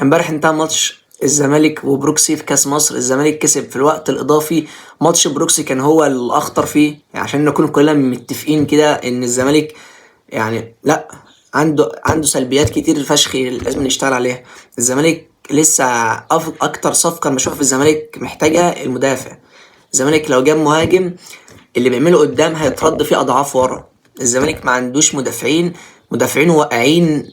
امبارح انتهى ماتش الزمالك وبروكسي في كاس مصر. الزمالك كسب في الوقت الاضافي. ماتش بروكسي كان هو الاخطر فيه، يعني عشان نكون كلنا متفقين كده ان الزمالك يعني لا، عنده سلبيات كتير فشخ لازم نشتغل عليها. الزمالك لسه اكتر صفقه انا بشوفها في الزمالك محتاجه المدافع. الزمالك لو جاب مهاجم اللي بيعمله قدام هيترد فيه اضعاف ورا. الزمالك ما عندوش مدافعين واقعين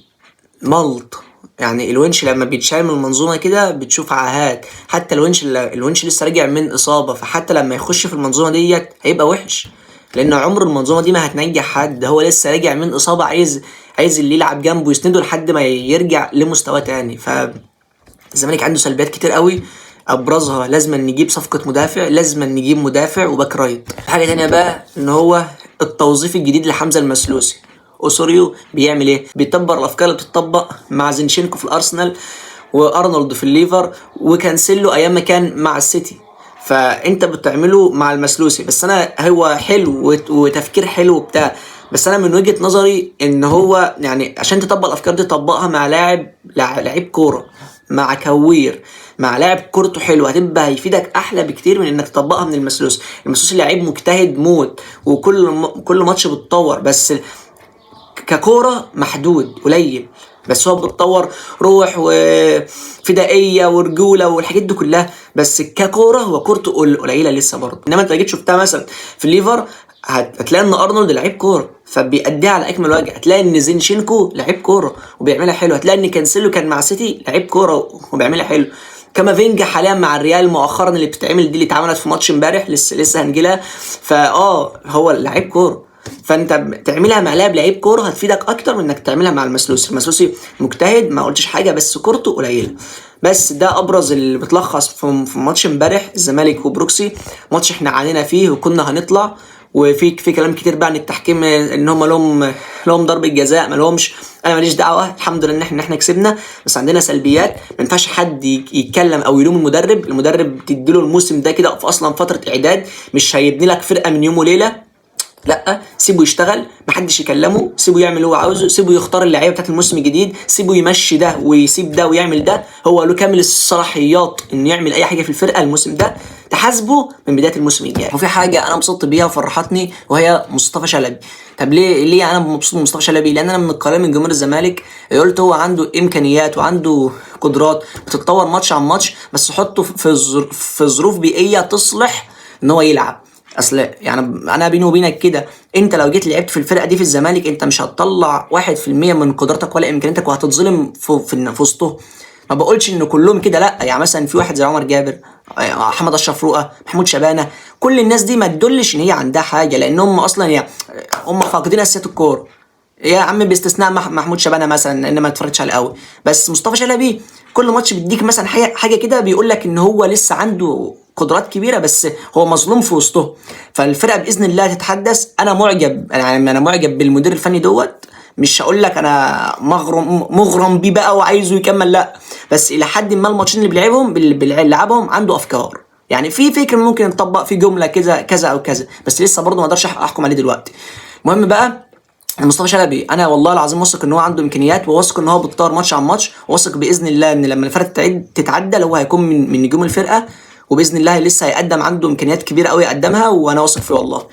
ملط. يعني الونش لما بيتشال من المنظومه كده بتشوف عاهات. حتى الونش لسه راجع من اصابه، فحتى لما يخش في المنظومه ديت هيبقى وحش، لان عمر المنظومه دي ما هتنجح حد. هو لسه راجع من اصابه، عايز اللي يلعب جنبه يسنده لحد ما يرجع لمستواه تاني. فالزمالك عنده سلبيات كتير قوي، ابرزها لازم نجيب صفقه مدافع، لازم نجيب مدافع وباك رايت. حاجه تانية بقى ان هو التوظيف الجديد لحمزه المسلوسي. اوسوريو بيعمل ايه؟ بيطبق الافكار اللي بتطبق مع زينشينكو في الارسنال، وارنولد في الليفر، وكانسيلو ايام ما كان مع السيتي. فانت بتعمله مع المسلوسي. بس انا هو حلو وتفكير حلو وبتاع، بس انا من وجهة نظري ان هو يعني عشان تطبق الافكار دي طبقها مع لعيب كوره، مع كوير، مع لاعب كورته حلو، هتبقى هيفيدك احلى بكتير من انك تطبقها من المسلوسي لعيب مجتهد موت، كل ماتش بتطور، بس ككوره محدود قليل. بس هو بتطور روح وفدائيه ورجوله والحاجات دي كلها، بس ككوره هو كورته قليله لسه برضه. انما انت جيت شفتها مثلا في الليفر، هتلاقي ان ارنولد لعيب كوره فبيأديها على اكمل وجه. هتلاقي ان زينشينكو لعيب كوره وبيعملها حلو. هتلاقي ان كانسيلو كان مع سيتي لعيب كوره وبيعملها حلو. كامافينجا حاليا مع الريال مؤخرا، اللي بتتعمل دي اللي اتعملت في ماتش امبارح لسه هنجيلها. هو لعيب كوره. فانت تعملها مع لعيب كوره هتفيدك اكتر من انك تعملها مع المسلوسي مجتهد، ما قلتش حاجه، بس كورته قليله. بس ده ابرز اللي بتلخص في ماتش امبارح الزمالك وبروكسي. ماتش احنا عانينا فيه وكنا هنطلع، وفي كلام كتير بقى عن التحكيم، ان هم لهم ضربه جزاء ما لهمش. انا ماليش دعوه، الحمد لله ان احنا كسبنا. بس عندنا سلبيات، ما ينفعش حد يتكلم او يلوم المدرب تديله الموسم ده كده في اصلا فتره اعداد، مش هيبني لك فرقه من يوم وليله. لا، سيبه يشتغل، محدش يكلمه، سيبه يعمل اللي هو عاوزه، سيبه يختار اللعيبه بتاعت الموسم الجديد، سيبه يمشي ده ويسيب ده ويعمل ده. هو له كامل الصلاحيات انه يعمل اي حاجه في الفرقه الموسم ده، تحاسبه من بدايه الموسم الجاي. وفي حاجه انا انبسطت بيها وفرحتني، وهي مصطفى شلبي. طب ليه انا مبسوط من مصطفى شلبي؟ لان انا من القليل من جمهور الزمالك اللي قلت هو عنده امكانيات وعنده قدرات بتتطور ماتش عن ماتش، بس حطه في ظروف بيئيه تصلح ان هو يلعب. اصل يعني انا بيني وبينك كده، انت لو جيت لعبت في الفرقه دي في الزمالك انت مش هتطلع 1% من قدرتك ولا امكانياتك، وهتتظلم في وسطهم. ما بقولش ان كلهم كده، لا، يعني مثلا في واحد زي عمر جابر، احمد اشرف رؤى، محمود شبانه، كل الناس دي ما تدلش ان هي عندها حاجه، لان هم اصلا يعني هم فاقدين اساسيات الكوره. يا عم باستثناء محمود شبانه مثلا، ان ما اتفرجتش عليه قوي. بس مصطفى شلبي كل ماتش بيديك مثلا حاجه كده، بيقول لك ان هو لسه عنده قدرات كبيره، بس هو مظلوم في وسطه. فالفرقه باذن الله تتحدث. انا معجب، انا معجب بالمدير الفني دوت. مش هقول لك انا مغرم بيه بقى وعايزه يكمل، لا، بس الى حد ما الماتشين اللي بيلعبهم عنده افكار. يعني في فكر ممكن يطبق في جمله كذا كذا او كذا، بس لسه برضه ما اقدرش احكم عليه دلوقتي. المهم بقى، مصطفى شلبي انا والله العظيم واثق ان هو عنده امكانيات، وواثق ان هو بيتطور ماتش عن ماتش، واثق باذن الله ان لما الفرقه تتعدل هو هيكون من نجوم الفرقه، وباذن الله لسه هيقدم، عنده امكانيات كبيره قوي يقدمها، وانا واثق فيه والله.